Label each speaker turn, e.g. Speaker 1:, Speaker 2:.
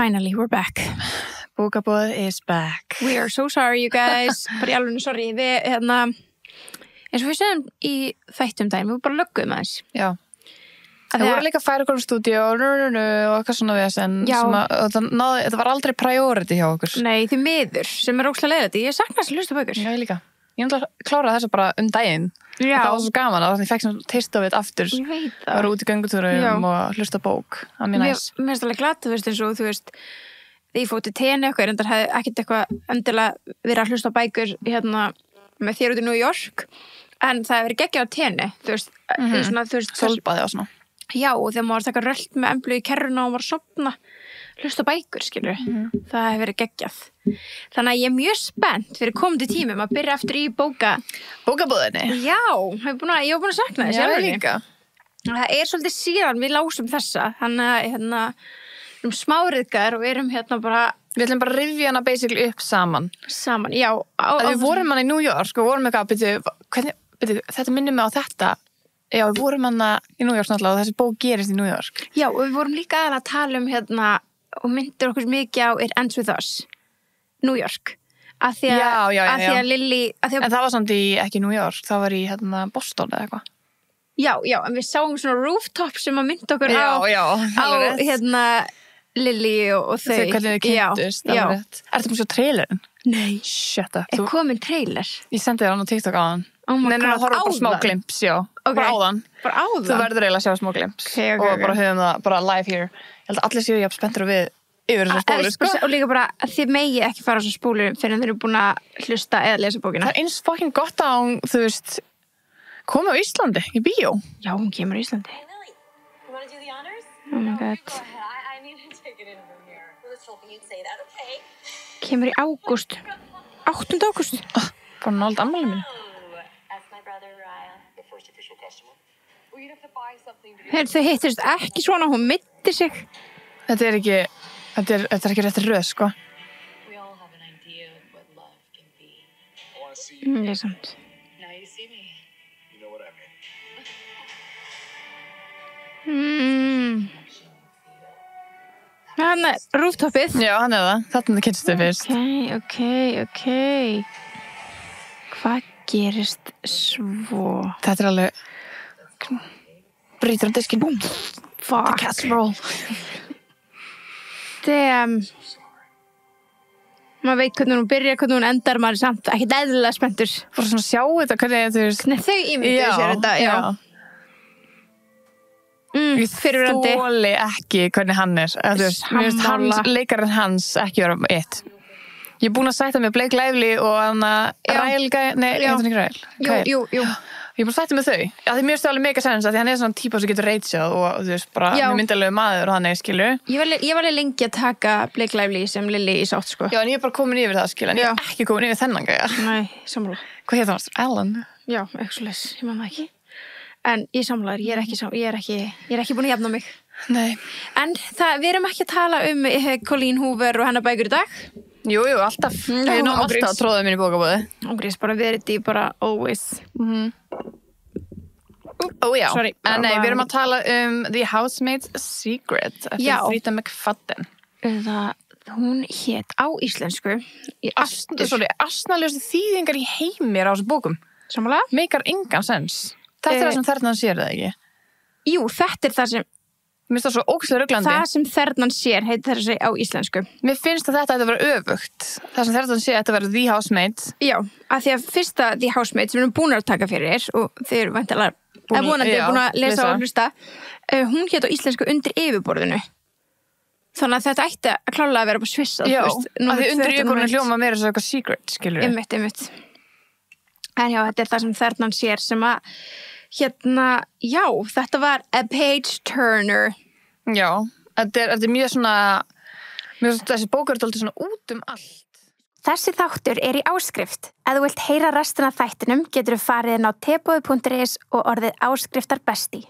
Speaker 1: Finally, we're back.
Speaker 2: Bókabóð is back.
Speaker 1: We are so sorry, you guys. Bara í alveg sorry. Við, eins og við segjum í þættum daginn, við bara löggum aðeins.
Speaker 2: Já. Það voru líka að færa okkur á stúdíu og eitthvað svona við þetta var aldrei priority hjá okkur.
Speaker 1: Nei, því miður, sem ógeðslega leiðilegt. Ég sakna þess að hlusta á bækur.
Speaker 2: Já, ég líka. Ég náttúrulega kláraði þessa bara daginn.
Speaker 1: Já.
Speaker 2: Það var svo gaman að ég fekk svona taste of it aftur.
Speaker 1: Ég veit það.
Speaker 2: Að vera út í göngutúrum og hlusta á bók. Það er mjög næs.
Speaker 1: Mér finnst alveg glatt, eins og þú veist, þegar ég fór til tenni eitthvað, reyndar hefði ekkert eitthvað endilega verið að hlusta á bækur með þér út í New York, en það hefur verið geggjað á tenni, þú veist,
Speaker 2: Sólbaði og svona.
Speaker 1: Já, og þegar maður taka rölt með emblu í kerruna og var að sofna, hlusta á bækur, skilur. Það hefur verið geggjað. Þannig að ég er mjög spennt fyrir komandi tímum að byrja aftur í
Speaker 2: Bókabóðinni.
Speaker 1: Já, ég var búin að sakna þess.
Speaker 2: Já, líka.
Speaker 1: Það er svolítið síðan við lásum þessa, þannig að smáriðgar og erum bara
Speaker 2: Við ætlum bara að rifja hana basically upp saman,
Speaker 1: já.
Speaker 2: Við vorum hana í New York og vorum eitthvað, þetta minnir mig á þetta. Já, við vorum hana í New York náttúrulega og þessi bók gerist í New York.
Speaker 1: Já, og við vorum líka að tala um og myndir okkur mikið á It Ends With Us, New York. Að því að Lily... En
Speaker 2: það var samt ekki New York, það var í Boston eða eitthvað.
Speaker 1: Já, en við sáum svona rooftop sem að mynda okkur á Lily og þau.
Speaker 2: Þau hvernig þau kynntust. Ertu búin að sjá trailerinn?
Speaker 1: Nei.
Speaker 2: Shut up.
Speaker 1: Er komin trailer?
Speaker 2: Ég sendi þér hann á TikTok á hann.
Speaker 1: Oh my God,
Speaker 2: það horfum bara smá glimps, já.
Speaker 1: Okay.
Speaker 2: Bara áðan. Þú verður eiginlega að sjá smá glimps.
Speaker 1: Okay.
Speaker 2: Og bara höfum það bara live here. Ég held að allir séu jafn spenntir við yfir þessar spólur, sko.
Speaker 1: Og líka bara, þið megi ekki fara á þessar spólur fyrir en þeir eru búin að hlusta eða lesa bókina.
Speaker 2: Það er eins fucking gott að hún, þú veist, komi á Íslandi, í bíó.
Speaker 1: Já, hún kemur á Íslandi.
Speaker 3: You want to do the honors?
Speaker 1: Oh my God.
Speaker 3: Go ahead. I need to take it in from here. I was hoping you'd say that, okay?
Speaker 1: Kemur í ágúst. 8. ágúst.
Speaker 2: Bara nált ammálið mínu.
Speaker 3: That's my brother, Ryan. The first official customer. Well, you'd have to buy something to
Speaker 1: Þeir þau hittist ekki svona, hún mitti sig.
Speaker 2: Þetta er ekki rétt röð, sko.
Speaker 3: We all have an idea of what love can be.
Speaker 4: I want to see you.
Speaker 1: Ég samt.
Speaker 3: Now you see me.
Speaker 4: You know what I mean.
Speaker 1: Hann er rooftopið.
Speaker 2: Já, hann er það. Þarna kynnstu fyrst.
Speaker 1: Ok. Hvað gerist svo?
Speaker 2: Þetta er alveg... Brýtur á diskinn. Búm.
Speaker 1: Fuck.
Speaker 2: Casserole.
Speaker 1: Damn. Maður veit hvernig hún byrjar, hvernig hún endar, maður er samt ekkert eðlilega spenntur.
Speaker 2: Bara svona sjá þetta, hvernig þú veist...
Speaker 1: Nei, þau ímynduðu sér þetta, já.
Speaker 2: Ég þoli ekki hvernig hann er. Mér finnst leikarinn hans ekki vera eitt. Ég er búin að sætta með Blake Lively og hann Ryle.
Speaker 1: Jú.
Speaker 2: Ég er búin að sætta með þau. Já, því mér finnst það alveg mega sens að því hann er svona típa sem getur reitsjað og þú veist, bara mjög myndalegu maður og hann skilur.
Speaker 1: Ég var alveg lengi að taka Blake Lively sem Lily í sátt, sko.
Speaker 2: Já, en ég er bara komin yfir það, skilur. En ég er ekki komin yfir þennan gæja.
Speaker 1: Nei, sammála.
Speaker 2: Hvað hétt hann? Alan?
Speaker 1: Já, eitthvað svoleiðis, ég man það ekki. En ég sammála, ég er ekki búin að jafna mig.
Speaker 2: Nei.
Speaker 1: En við erum ekki að tala um Colleen Hoover og hennar bækur í dag.
Speaker 2: Jú, alltaf. Við erum alltaf að tróða mín í bókabóði.
Speaker 1: Ógrís, bara verið í bara always.
Speaker 2: Já.
Speaker 1: Sorry.
Speaker 2: En nei, við erum að tala um The Housemaid's Secret eftir Frida McFadden.
Speaker 1: Hún hét á íslensku í Astur.
Speaker 2: Asnalegustu þýðingar í heimi á þessum bókum.
Speaker 1: Sammála?
Speaker 2: Meikar engan sens. Þetta er það sem Þernan sér, það ekki?
Speaker 1: Jú, þetta er það sem...
Speaker 2: Mér finnst það svo ógeðslega ruglandi.
Speaker 1: Það sem Þernan sér heitir þessi á íslensku.
Speaker 2: Mér finnst að þetta ætti að vera öfugt. Það sem Þernan sér ætti að vera The Housemaid.
Speaker 1: Já, af því að fyrsta The Housemaid sem við erum búin að taka fyrir og þeir eru væntanlega búin að lesa og hlusta, hún hét á íslensku Undir yfirborðinu. Þannig að þetta ætti að klálega að vera bara svissað.
Speaker 2: Já, af því undir yfirborðinu hljóma meira svo eitthvað secret, skilur við.
Speaker 1: Einmitt. En já, þetta er það sem Þernan sér sem að þetta var a page turner.
Speaker 2: Já, þetta er mjög svona, þessi bók er alltaf svona út allt.
Speaker 1: Þessi þáttur er í áskrift. Ef þú vilt heyra restina af þættinum getur þú farið inn á teboði.is og orðið áskriftar besti.